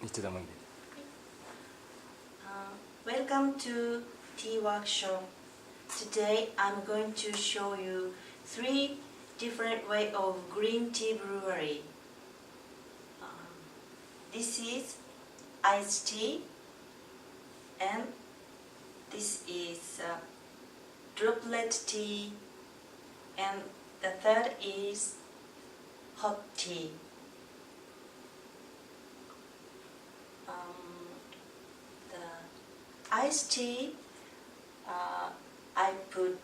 いつでもいいです。Welcome to tea workshop. Today I'm going to show you 3 different ways of green tea brewery. This is iced tea, and this is droplet tea, and the third is hot tea. The iced tea, I put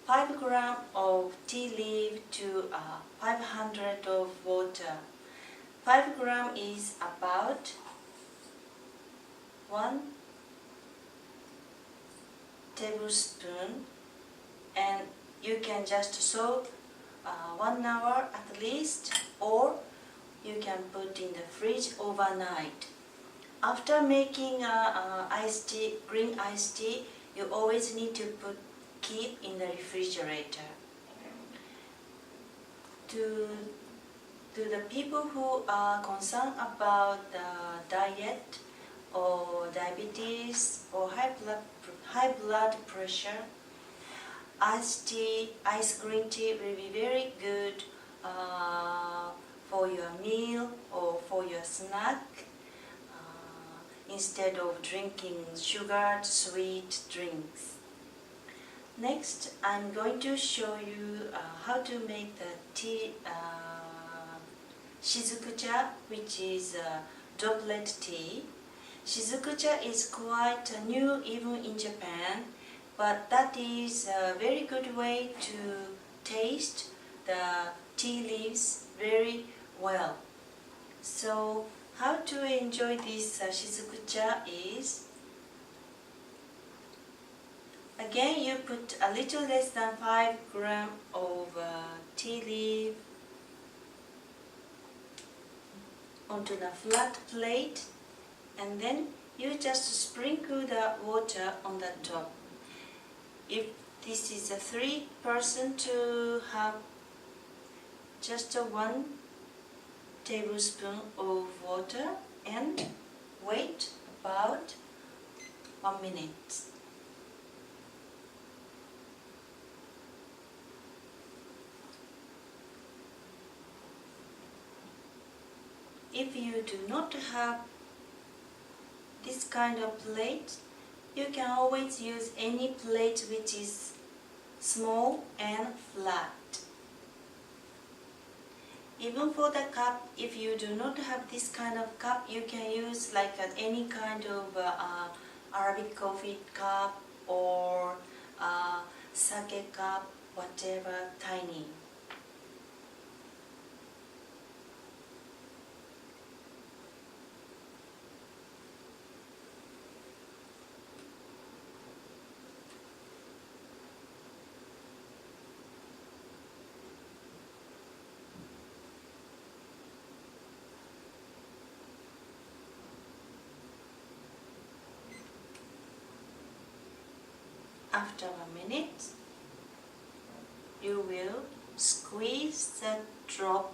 5 grams of tea leaf to 500 of water. 5 grams is about 1 tablespoon, and you can just soak 1 hour at least, or you can put in the fridge overnight. After making iced tea, green iced tea, you always need to keep in the refrigerator. To the people who are concerned about diet or diabetes or high blood pressure, iced tea, iced green tea will be very good for your meal or for your snack, instead of drinking sugared sweet drinks. Next, I'm going to show you how to make the tea shizuku-cha, which is droplet tea. Shizuku-cha is quite new even in Japan, but that is a very good way to taste the tea leaves very well. So how to enjoy this shizuku-cha is, again you put a little less than 5 grams of tea leaf onto the flat plate, and then you just sprinkle the water on the top. If this is a 3 person, to have just 1 tablespoon of water and wait about 1 minute. If you do not have this kind of plate, you can always use any plate which is small and flat. Even for the cup, if you do not have this kind of cup, you can use like any kind of Arabic coffee cup or sake cup, whatever, tiny. After 1 minute, you will squeeze the drop.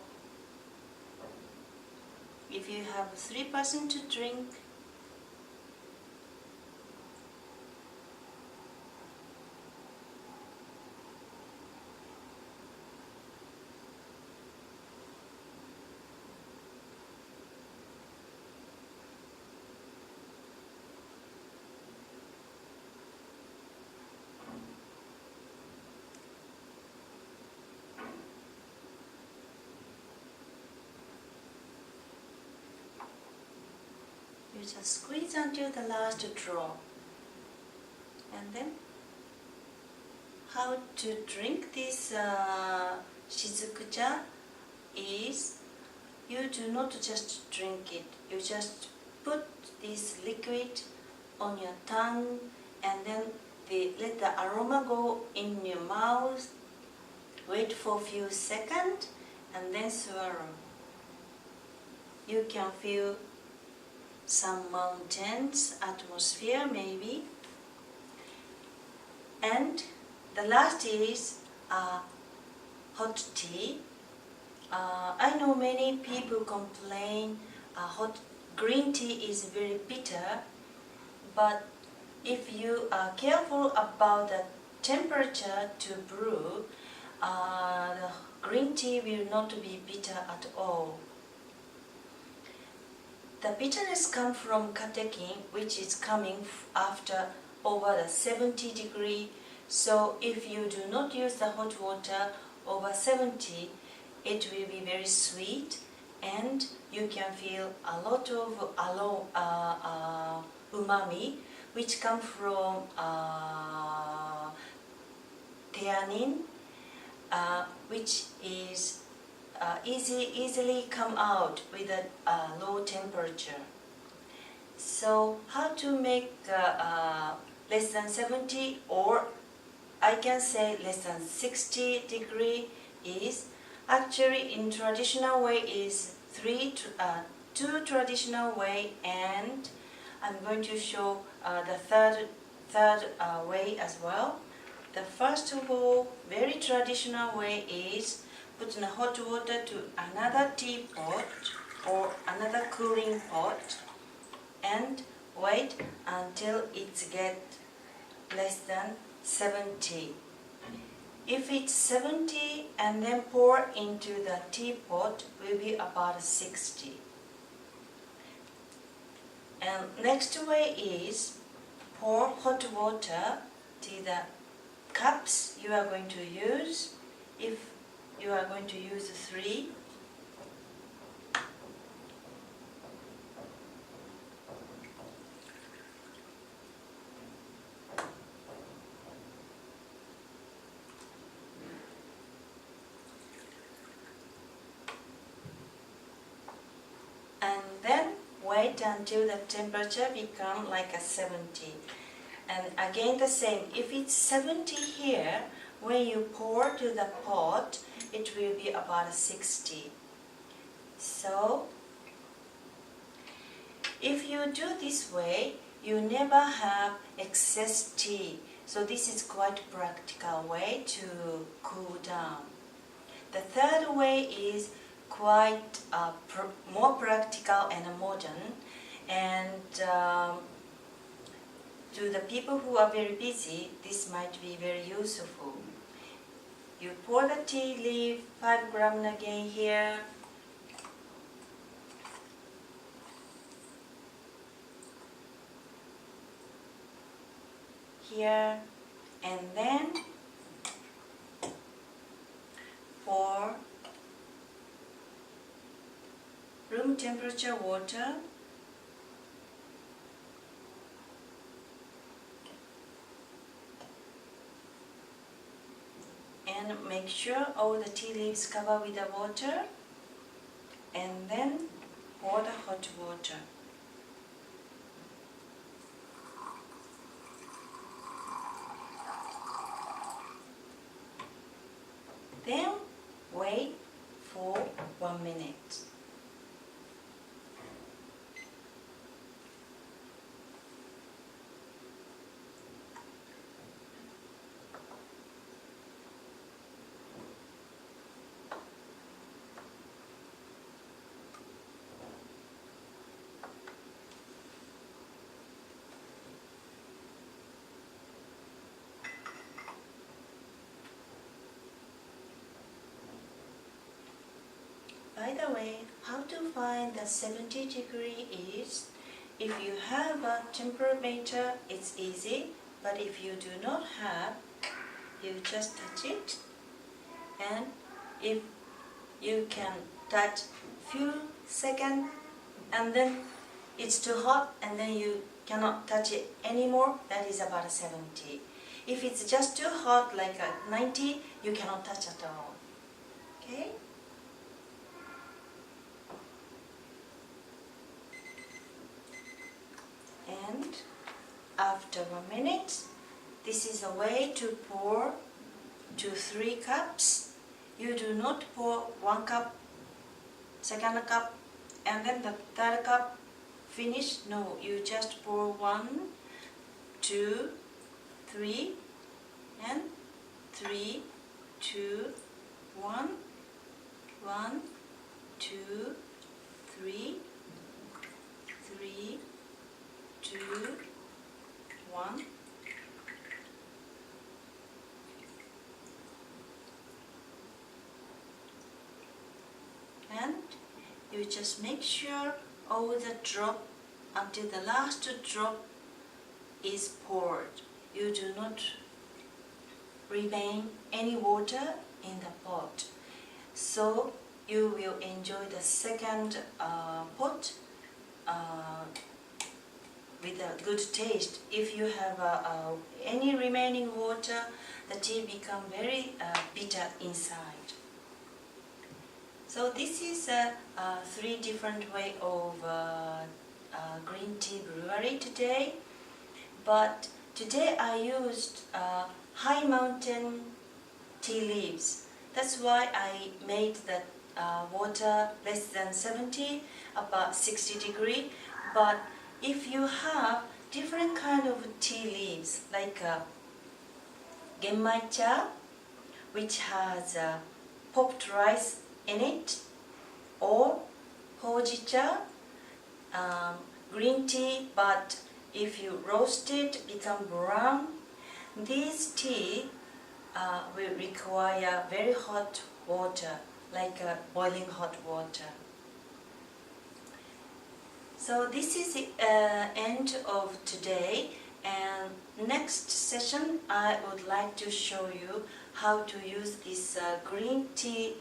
If you have 3 person to drink, you just squeeze until the last drop. And then how to drink this shizuku-cha is, you do not just drink it, you just put this liquid on your tongue, and then let the aroma go in your mouth, wait for a few seconds, and then swallow. You can feel some mountains atmosphere maybe. And the last is hot tea. I know many people complain hot green tea is very bitter, but if you are careful about the temperature to brew, the green tea will not be bitter at all. The bitterness comes from catecholine, which is coming after over the 70 degree. So if you do not use the hot water over 70, it will be very sweet, and you can feel a lot of umami, which come from theanine, which is easily come out with a low temperature. So how to make less than 70, or I can say less than 60 degree is actually in traditional way is two traditional way, and I'm going to show the third way as well. The first of all, very traditional way is put in hot water to another teapot or another cooling pot and wait until it gets less than 70. If it's 70 and then pour into the teapot, will be about 60. And next way is pour hot water to the cups you are going to use. If you are going to use 3, and then wait until the temperature becomes like a 70. And again the same, if it's 70 here, when you pour to the pot, it will be about 60. So if you do this way, you never have excess tea. So this is quite practical way to cool down. The third way is quite more practical and modern, and to the people who are very busy, this might be very useful. You pour the tea leaf, 5 grams again here. Here, and then pour room temperature water. And make sure all the tea leaves cover with the water, and then pour the hot water. Then wait for 1 minute. By the way, how to find the 70 degree is, if you have a temperameter, it's easy, but if you do not have, you just touch it, and if you can touch few seconds and then it's too hot and then you cannot touch it anymore, that is about 70. If it's just too hot, like 90, you cannot touch at all. Okay? And after 1 minute, this is a way to pour 2-3 cups. You do not pour 1 cup, second cup, and then the third cup finish. No, you just pour 1, 2, 3, and 3, 2, 1, 1, 2, 3, you just make sure all the drop until the last drop is poured. You do not remain any water in the pot. So you will enjoy the second pot with a good taste. If you have any remaining water, the tea become very bitter inside. So this is 3 different way of green tea brewery today. But today I used high mountain tea leaves. That's why I made the water less than 70, about 60 degree. But if you have different kind of tea leaves, like genmaicha, which has popped rice in it, or hojicha, green tea, but if you roast it, become brown. This tea will require very hot water, like boiling hot water. So this is the end of today, and next session I would like to show you how to use this green tea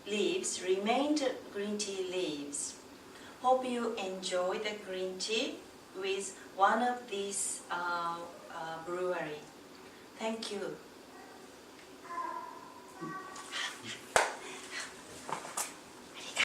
leaves, remained green tea leaves. Hope you enjoy the green tea with one of these brewery. Thank you.